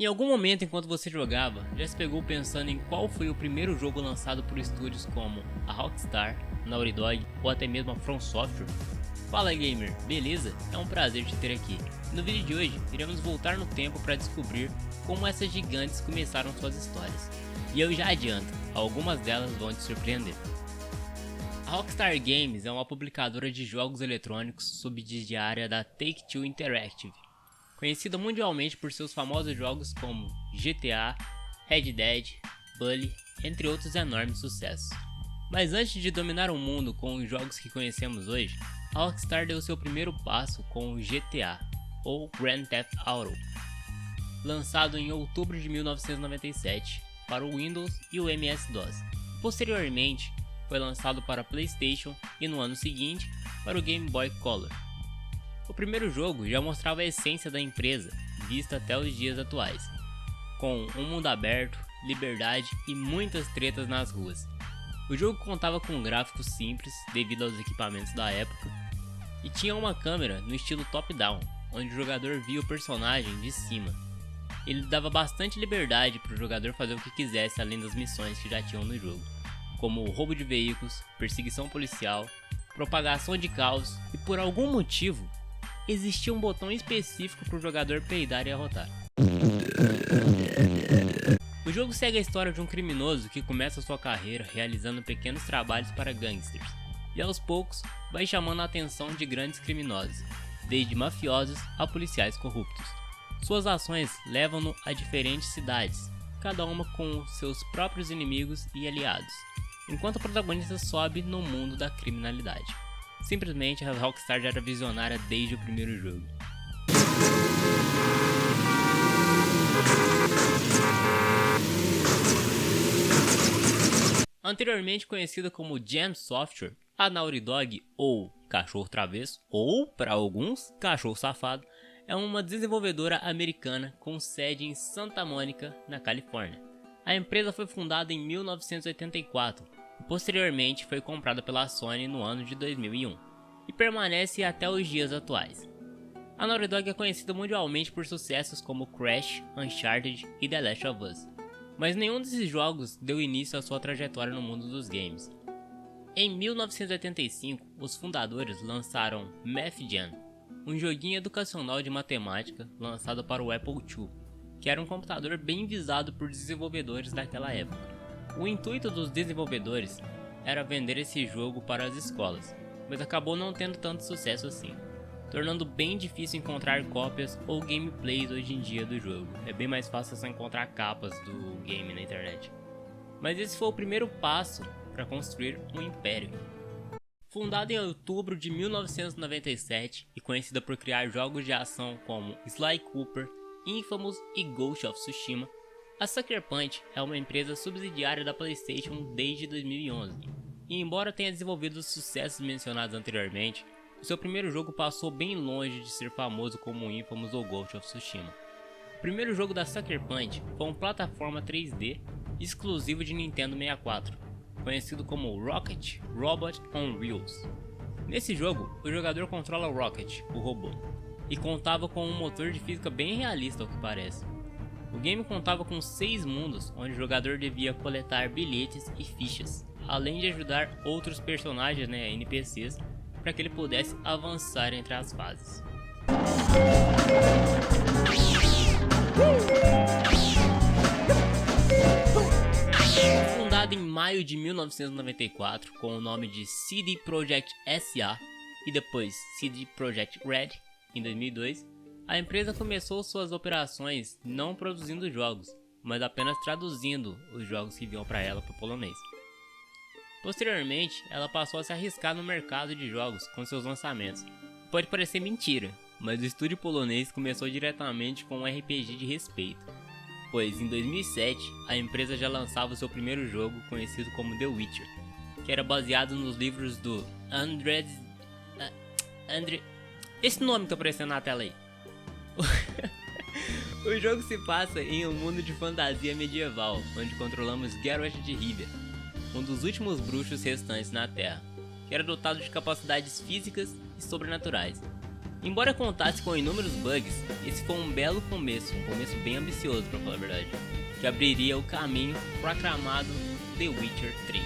Em algum momento enquanto você jogava, já se pegou pensando em qual foi o primeiro jogo lançado por estúdios como a Rockstar, Naughty Dog ou até mesmo a From Software? Fala gamer, beleza? É um prazer te ter aqui. No vídeo de hoje, iremos voltar no tempo para descobrir como essas gigantes começaram suas histórias. E eu já adianto, algumas delas vão te surpreender. A Rockstar Games é uma publicadora de jogos eletrônicos subsidiária da Take-Two Interactive, conhecida mundialmente por seus famosos jogos como GTA, Red Dead, Bully, entre outros enormes sucessos. Mas antes de dominar o mundo com os jogos que conhecemos hoje, a Rockstar deu seu primeiro passo com o GTA, ou Grand Theft Auto, lançado em outubro de 1997 para o Windows e o MS-DOS. Posteriormente, foi lançado para PlayStation e no ano seguinte para o Game Boy Color. O primeiro jogo já mostrava a essência da empresa, vista até os dias atuais, com um mundo aberto, liberdade e muitas tretas nas ruas. O jogo contava com gráficos simples devido aos equipamentos da época e tinha uma câmera no estilo top-down, onde o jogador via o personagem de cima. Ele dava bastante liberdade para o jogador fazer o que quisesse além das missões que já tinham no jogo, como roubo de veículos, perseguição policial, propagação de caos e por algum motivo existia um botão específico para o jogador peidar e arrotar. O jogo segue a história de um criminoso que começa sua carreira realizando pequenos trabalhos para gangsters e aos poucos vai chamando a atenção de grandes criminosos, desde mafiosos a policiais corruptos. Suas ações levam-no a diferentes cidades, cada uma com seus próprios inimigos e aliados, enquanto o protagonista sobe no mundo da criminalidade. Simplesmente a Rockstar já era visionária desde o primeiro jogo. Anteriormente conhecida como Jam Software, a Naughty Dog, ou Cachorro Travesso, ou, para alguns, Cachorro Safado, é uma desenvolvedora americana com sede em Santa Mônica, na Califórnia. A empresa foi fundada em 1984 e posteriormente foi comprada pela Sony no ano de 2001 e permanece até os dias atuais. A Naughty Dog é conhecida mundialmente por sucessos como Crash, Uncharted e The Last of Us, mas nenhum desses jogos deu início à sua trajetória no mundo dos games. Em 1985, os fundadores lançaram Math Jam, um joguinho educacional de matemática lançado para o Apple II, que era um computador bem visado por desenvolvedores daquela época. O intuito dos desenvolvedores era vender esse jogo para as escolas, mas acabou não tendo tanto sucesso assim, tornando bem difícil encontrar cópias ou gameplays hoje em dia do jogo. É bem mais fácil só encontrar capas do game na internet. Mas esse foi o primeiro passo para construir um império. Fundada em outubro de 1997 e conhecida por criar jogos de ação como Sly Cooper, Infamous e Ghost of Tsushima, a Sucker Punch é uma empresa subsidiária da PlayStation desde 2011. E embora tenha desenvolvido os sucessos mencionados anteriormente, o seu primeiro jogo passou bem longe de ser famoso como Infamous ou Ghost of Tsushima. O primeiro jogo da Sucker Punch foi uma plataforma 3D exclusivo de Nintendo 64, conhecido como Rocket Robot on Wheels. Nesse jogo, o jogador controla o Rocket, o robô, e contava com um motor de física bem realista ao que parece. O game contava com 6 mundos onde o jogador devia coletar bilhetes e fichas, além de ajudar outros personagens, NPCs, para que ele pudesse avançar entre as fases. Fundada em maio de 1994 com o nome de CD Projekt SA e depois CD Projekt Red em 2002, a empresa começou suas operações não produzindo jogos, mas apenas traduzindo os jogos que vinham para ela para o polonês. Posteriormente, ela passou a se arriscar no mercado de jogos com seus lançamentos. Pode parecer mentira, mas o estúdio polonês começou diretamente com um RPG de respeito, pois em 2007 a empresa já lançava o seu primeiro jogo conhecido como The Witcher, que era baseado nos livros do Andrzej... Esse nome que tá aparecendo na tela aí. O jogo se passa em um mundo de fantasia medieval, onde controlamos Geralt de Rivia, um dos últimos bruxos restantes na Terra, que era dotado de capacidades físicas e sobrenaturais. Embora contasse com inúmeros bugs, esse foi um belo começo, um começo bem ambicioso pra falar a verdade, que abriria o caminho pro aclamado The Witcher 3.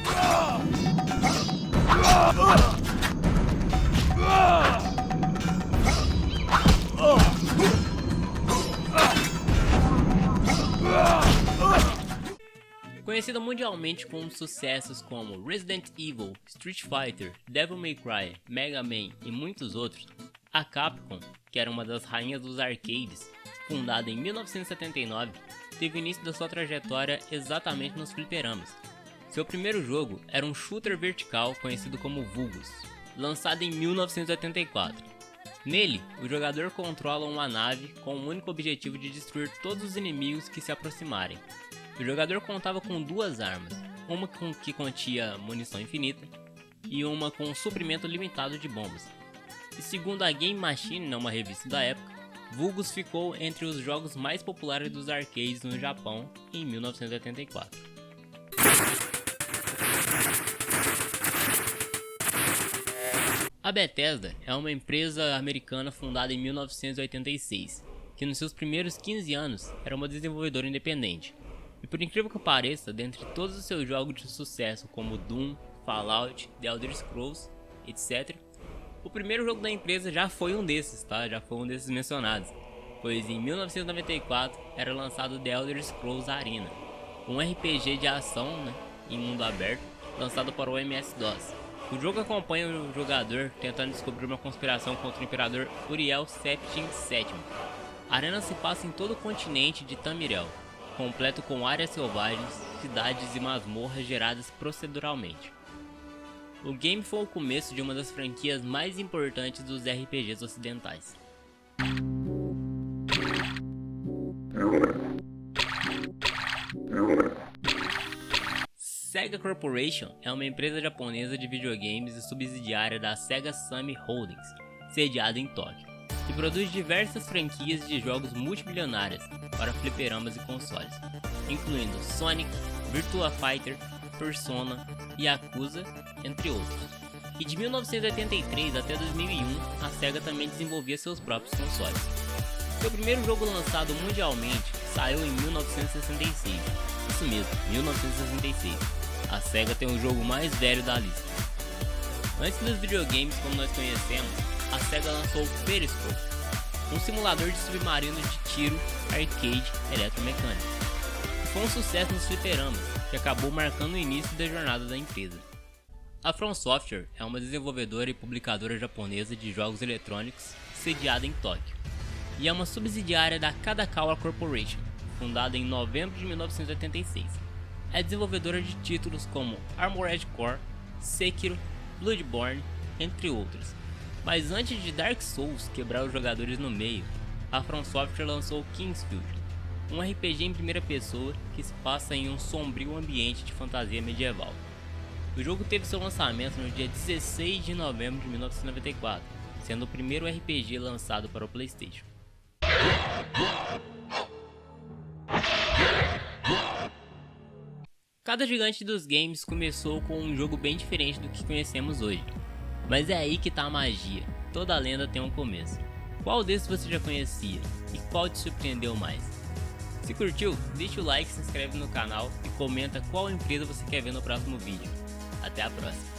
Conhecido mundialmente com sucessos como Resident Evil, Street Fighter, Devil May Cry, Mega Man e muitos outros, a Capcom, que era uma das rainhas dos arcades, fundada em 1979, teve o início da sua trajetória exatamente nos fliperamas. Seu primeiro jogo era um shooter vertical conhecido como Vulgus, lançado em 1984. Nele, o jogador controla uma nave com o único objetivo de destruir todos os inimigos que se aproximarem. O jogador contava com duas armas, uma que continha munição infinita e uma com um suprimento limitado de bombas. E segundo a Game Machine, uma revista da época, Vulgus ficou entre os jogos mais populares dos arcades no Japão em 1984. A Bethesda é uma empresa americana fundada em 1986, que nos seus primeiros 15 anos era uma desenvolvedora independente. E por incrível que pareça, dentre todos os seus jogos de sucesso como Doom, Fallout, The Elder Scrolls, etc., o primeiro jogo da empresa já foi um desses, tá? Já foi um desses mencionados, pois em 1994 era lançado The Elder Scrolls Arena, um RPG de ação, em mundo aberto, lançado para o MS-DOS. O jogo acompanha o jogador tentando descobrir uma conspiração contra o imperador Uriel Septim VII. A arena se passa em todo o continente de Tamriel, completo com áreas selvagens, cidades e masmorras geradas proceduralmente. O game foi o começo de uma das franquias mais importantes dos RPGs ocidentais. Sega Corporation é uma empresa japonesa de videogames e subsidiária da Sega Sammy Holdings, sediada em Tóquio, que produz diversas franquias de jogos multimilionárias para fliperamas e consoles, incluindo Sonic, Virtua Fighter, Persona, Yakuza, entre outros. E de 1983 até 2001, a Sega também desenvolvia seus próprios consoles. Seu primeiro jogo lançado mundialmente saiu em 1966. Isso mesmo, 1966. A Sega tem o jogo mais velho da lista. Antes dos videogames como nós conhecemos, a Sega lançou o Periscope, um simulador de submarino de tiro arcade eletromecânico. Foi um sucesso nos fliperamas, que acabou marcando o início da jornada da empresa. A From Software é uma desenvolvedora e publicadora japonesa de jogos eletrônicos sediada em Tóquio, e é uma subsidiária da Kadakawa Corporation, fundada em novembro de 1986. É desenvolvedora de títulos como Armored Core, Sekiro, Bloodborne, entre outros. Mas antes de Dark Souls quebrar os jogadores no meio, a From Software lançou Kingsfield, um RPG em primeira pessoa que se passa em um sombrio ambiente de fantasia medieval. O jogo teve seu lançamento no dia 16 de novembro de 1994, sendo o primeiro RPG lançado para o PlayStation. Cada gigante dos games começou com um jogo bem diferente do que conhecemos hoje. Mas é aí que tá a magia, toda lenda tem um começo. Qual desses você já conhecia e qual te surpreendeu mais? Se curtiu, deixa o like, se inscreve no canal e comenta qual empresa você quer ver no próximo vídeo. Até a próxima!